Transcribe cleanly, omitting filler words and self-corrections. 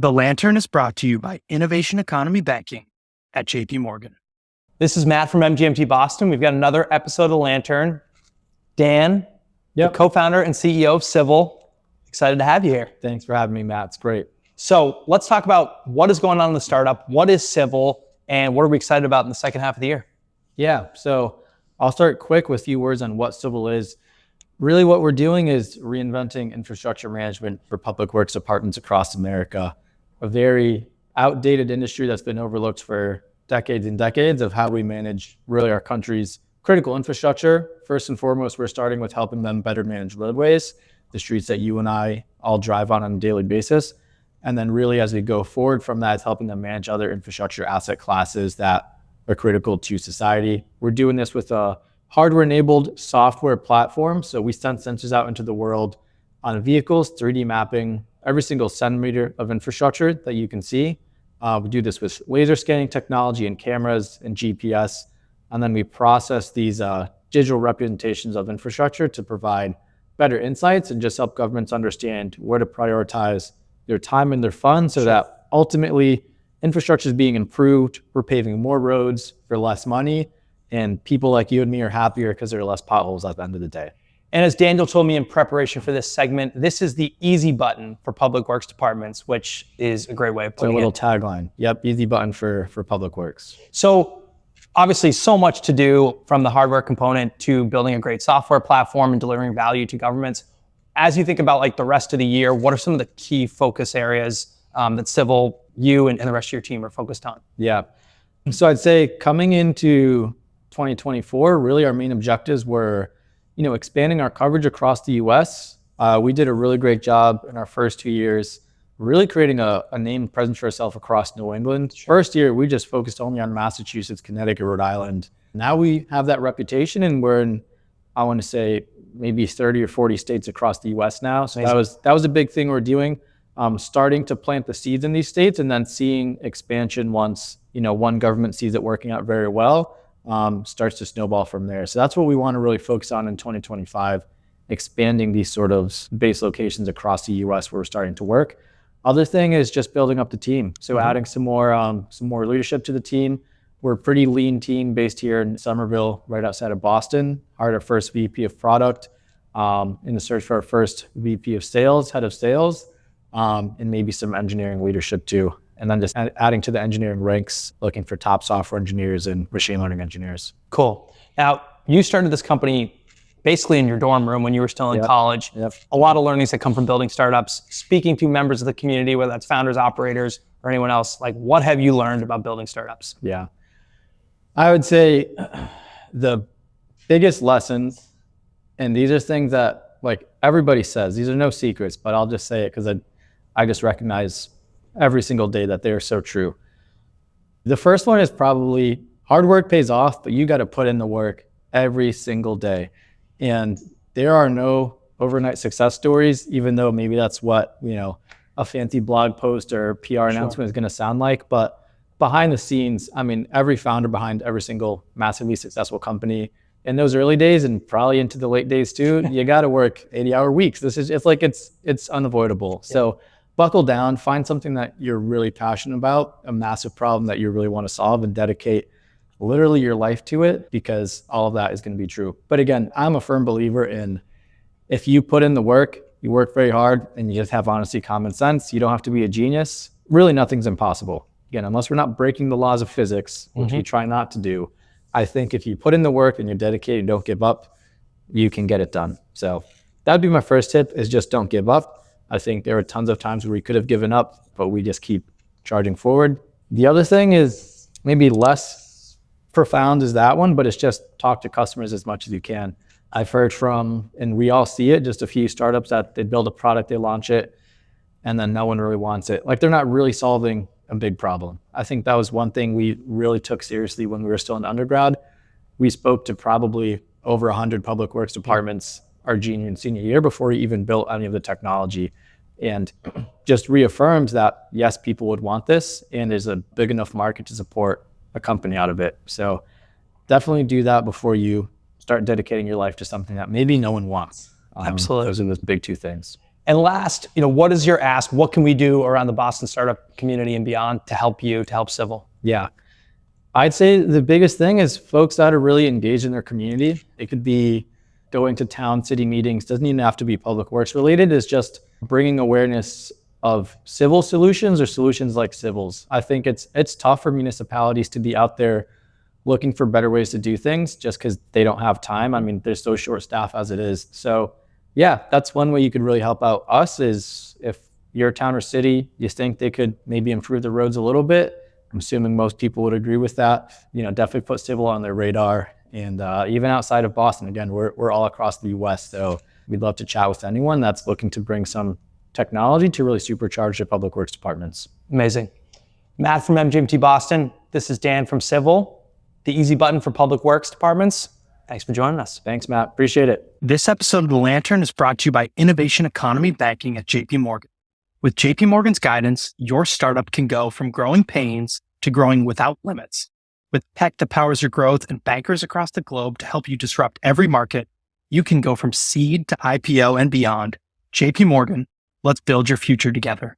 The Lantern is brought to you by Innovation Economy Banking at JP Morgan. This is Matt from MGMT Boston. We've got another episode of The Lantern. Dan, the co-founder and CEO of Cyvl. Excited to have you here. Thanks for having me, Matt. It's great. So let's talk about what is going on in the startup. What is Cyvl, and what are we excited about in the second half of the year? Yeah, so I'll start quick with a few words on what Cyvl is. Really what we're doing is reinventing infrastructure management for public works departments across America. A very outdated industry that's been overlooked for decades and decades of how we manage really our country's critical infrastructure. First and foremost, we're starting with helping them better manage roadways, the streets that you and I all drive on a daily basis. And then really as we go forward from that, it's helping them manage other infrastructure asset classes that are critical to society. We're doing this with a hardware-enabled software platform. So we send sensors out into the world on vehicles, 3D mapping every single centimeter of infrastructure that you can see. We do this with laser scanning technology and cameras and GPS. And then we process these digital representations of infrastructure to provide better insights and just help governments understand where to prioritize their time and their funds so that ultimately infrastructure is being improved. We're paving more roads for less money, and people like you and me are happier because there are less potholes at the end of the day. And as Daniel told me in preparation for this segment, this is the easy button for public works departments, which is a great way of putting it. It's a little tagline. Yep, easy button for public works. So obviously so much to do, from the hardware component to building a great software platform and delivering value to governments. As you think about like the rest of the year, what are some of the key focus areas that Cyvl, you and the rest of your team are focused on? Yeah, so I'd say coming into 2024, really our main objectives were expanding our coverage across the US. We did a really great job in our first 2 years, really creating a name presence for ourselves across New England. Sure. First year, we just focused only on Massachusetts, Connecticut, Rhode Island. Now we have that reputation and we're in, I want to say, maybe 30 or 40 states across the US now. So that was a big thing we're doing, starting to plant the seeds in these states and then seeing expansion once, one government sees it working out very well. Starts to snowball from there. So that's what we want to really focus on in 2025, expanding these sort of base locations across the US where we're starting to work. Other thing is just building up the team. So adding some more leadership to the team. We're a pretty lean team based here in Somerville, right outside of Boston. Hired our first VP of product, in the search for our first VP of sales, head of sales, and maybe some engineering leadership too. And then just adding to the engineering ranks, looking for top software engineers and machine learning engineers. Cool. Now, you started this company basically in your dorm room when you were still in college. Yep. A lot of learnings that come from building startups, speaking to members of the community, whether that's founders, operators, or anyone else. Like, what have you learned about building startups? Yeah. I would say the biggest lessons, and these are things that like everybody says, these are no secrets, but I'll just say it because I just recognize every single day that they are so true. The first one is probably hard work pays off, but you got to put in the work every single day. And there are no overnight success stories, even though maybe that's what, a fancy blog post or PR announcement is going to sound like. But behind the scenes, I mean, every founder behind every single massively successful company in those early days and probably into the late days too, you got to work 80-hour weeks. It's unavoidable. Yeah. So buckle down, find something that you're really passionate about, a massive problem that you really want to solve, and dedicate literally your life to it, because all of that is going to be true. But again, I'm a firm believer in if you put in the work, you work very hard, and you just have honesty, common sense, you don't have to be a genius, really nothing's impossible. Again, unless we're not breaking the laws of physics, which we try not to do, I think if you put in the work and you're dedicated and don't give up, you can get it done. So that'd be my first tip, is just don't give up. I think there were tons of times where we could have given up, but we just keep charging forward. The other thing is maybe less profound as that one, but it's just talk to customers as much as you can. I've heard from, and we all see it, just a few startups that they build a product, they launch it, and then no one really wants it. Like, they're not really solving a big problem. I think that was one thing we really took seriously when we were still in undergrad. We spoke to probably over 100 public works departments our junior and senior year before we even built any of the technology, and just reaffirms that yes, people would want this, and there's a big enough market to support a company out of it. So definitely do that before you start dedicating your life to something that maybe no one wants. Absolutely. Those are the big two things. And last, what is your ask? What can we do around the Boston startup community and beyond to help you, to help Cyvl? Yeah. I'd say the biggest thing is folks that are really engaged in their community. It could be going to town city meetings, doesn't even have to be public works related, is just bringing awareness of civil solutions or solutions like Cyvl's. I think it's tough for municipalities to be out there looking for better ways to do things just because they don't have time. I mean, they're so short staffed as it is. So yeah, that's one way you could really help out us is if your town or city, you think they could maybe improve the roads a little bit. I'm assuming most people would agree with that. Definitely put Cyvl on their radar. And even outside of Boston, again, we're all across the US. So we'd love to chat with anyone that's looking to bring some technology to really supercharge their public works departments. Amazing. Matt from MGMT Boston. This is Dan from Cyvl, the easy button for public works departments. Thanks for joining us. Thanks, Matt. Appreciate it. This episode of The Lantern is brought to you by Innovation Economy Banking at JP Morgan. With JP Morgan's guidance, your startup can go from growing pains to growing without limits. With tech that powers your growth and bankers across the globe to help you disrupt every market, you can go from seed to IPO and beyond. JP Morgan, let's build your future together.